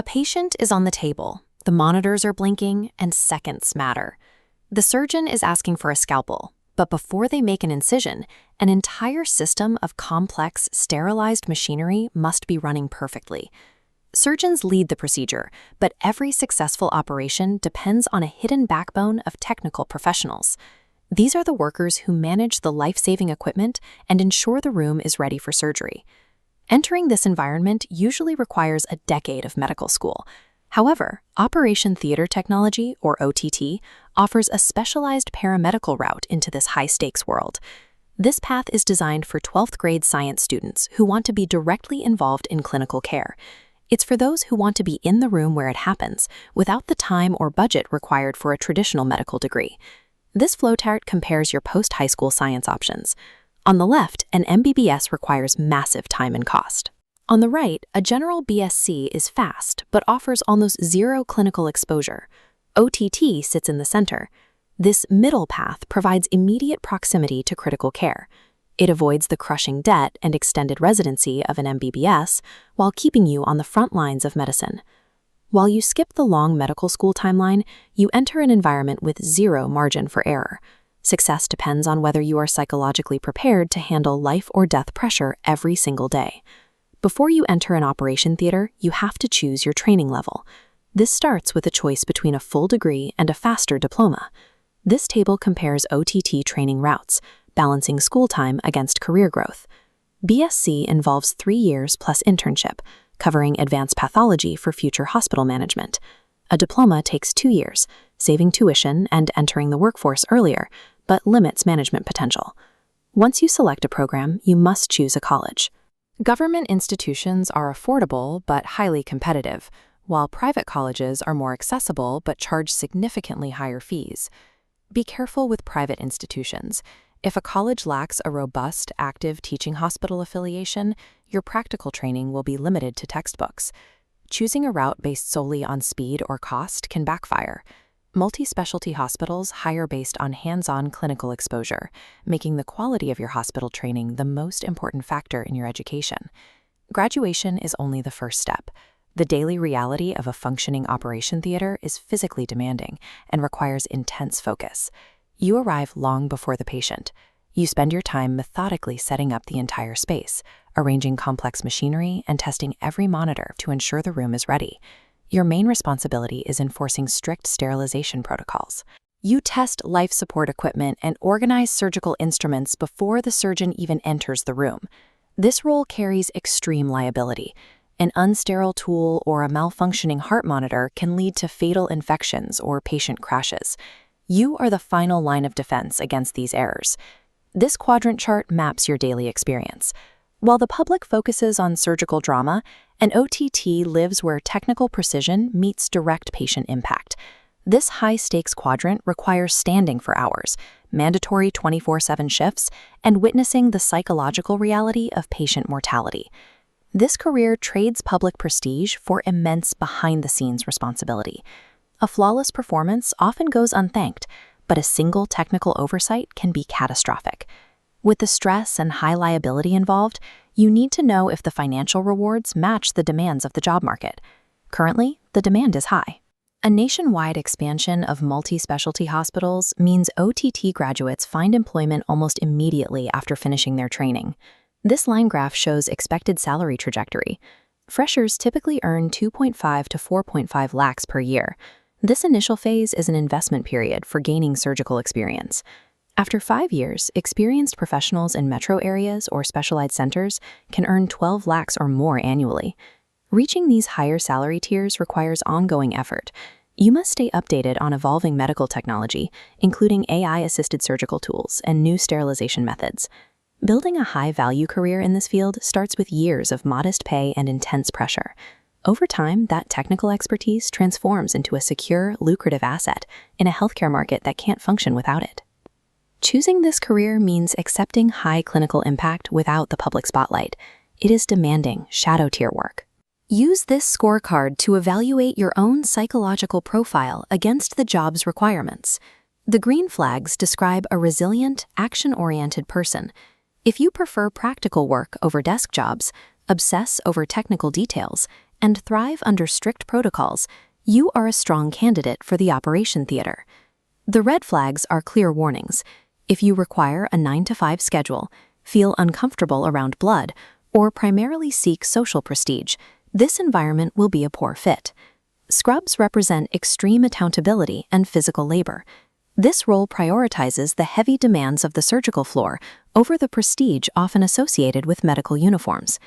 A patient is on the table, the monitors are blinking, and seconds matter. The surgeon is asking for a scalpel, but before they make an incision, an entire system of complex, sterilized machinery must be running perfectly. Surgeons lead the procedure, but every successful operation depends on a hidden backbone of technical professionals. These are the workers who manage the life-saving equipment and ensure the room is ready for surgery. Entering this environment usually requires a decade of medical school. However, Operation Theater Technology, or OTT, offers a specialized paramedical route into this high-stakes world. This path is designed for 12th grade science students who want to be directly involved in clinical care. It's for those who want to be in the room where it happens, without the time or budget required for a traditional medical degree. This flowchart compares your post-high school science options. On the left, an MBBS requires massive time and cost. On the right, a general BSc is fast but offers almost zero clinical exposure. OTT sits in the center. This middle path provides immediate proximity to critical care. It avoids the crushing debt and extended residency of an MBBS while keeping you on the front lines of medicine. While you skip the long medical school timeline, you enter an environment with zero margin for error. Success depends on whether you are psychologically prepared to handle life or death pressure every single day. Before you enter an operation theater, you have to choose your training level. This starts with a choice between a full degree and a faster diploma. This table compares OTT training routes, balancing school time against career growth. BSc involves 3 years plus internship, covering advanced pathology for future hospital management. A diploma takes 2 years, saving tuition and entering the workforce earlier, but limits management potential. Once you select a program, you must choose a college. Government institutions are affordable but highly competitive, while private colleges are more accessible but charge significantly higher fees. Be careful with private institutions. If a college lacks a robust, active teaching hospital affiliation, your practical training will be limited to textbooks. Choosing a route based solely on speed or cost can backfire. Multi-specialty hospitals hire based on hands-on clinical exposure, making the quality of your hospital training the most important factor in your education. Graduation is only the first step. The daily reality of a functioning operation theater is physically demanding and requires intense focus. You arrive long before the patient. You spend your time methodically setting up the entire space, arranging complex machinery and testing every monitor to ensure the room is ready. Your main responsibility is enforcing strict sterilization protocols. You test life support equipment and organize surgical instruments before the surgeon even enters the room. This role carries extreme liability. An unsterile tool or a malfunctioning heart monitor can lead to fatal infections or patient crashes. You are the final line of defense against these errors. This quadrant chart maps your daily experience. While the public focuses on surgical drama, an OTT lives where technical precision meets direct patient impact. This high-stakes quadrant requires standing for hours, mandatory 24/7 shifts, and witnessing the psychological reality of patient mortality. This career trades public prestige for immense behind-the-scenes responsibility. A flawless performance often goes unthanked, but a single technical oversight can be catastrophic. With the stress and high liability involved, you need to know if the financial rewards match the demands of the job market. Currently, the demand is high. A nationwide expansion of multi-specialty hospitals means OTT graduates find employment almost immediately after finishing their training. This line graph shows expected salary trajectory. Freshers typically earn 2.5 to 4.5 lakhs per year. This initial phase is an investment period for gaining surgical experience. After 5 years, experienced professionals in metro areas or specialized centers can earn 12 lakhs or more annually. Reaching these higher salary tiers requires ongoing effort. You must stay updated on evolving medical technology, including AI-assisted surgical tools and new sterilization methods. Building a high-value career in this field starts with years of modest pay and intense pressure. Over time, that technical expertise transforms into a secure, lucrative asset in a healthcare market that can't function without it. Choosing this career means accepting high clinical impact without the public spotlight. It is demanding, shadow-tier work. Use this scorecard to evaluate your own psychological profile against the job's requirements. The green flags describe a resilient, action-oriented person. If you prefer practical work over desk jobs, obsess over technical details, and thrive under strict protocols, you are a strong candidate for the operation theater. The red flags are clear warnings. If you require a 9-to-5 schedule, feel uncomfortable around blood, or primarily seek social prestige, this environment will be a poor fit. Scrubs represent extreme accountability and physical labor. This role prioritizes the heavy demands of the surgical floor over the prestige often associated with medical uniforms.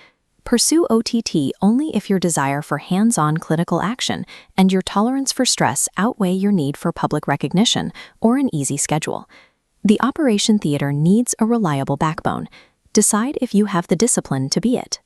Pursue OTT only if your desire for hands-on clinical action and your tolerance for stress outweigh your need for public recognition or an easy schedule. The operation theater needs a reliable backbone. Decide if you have the discipline to be it.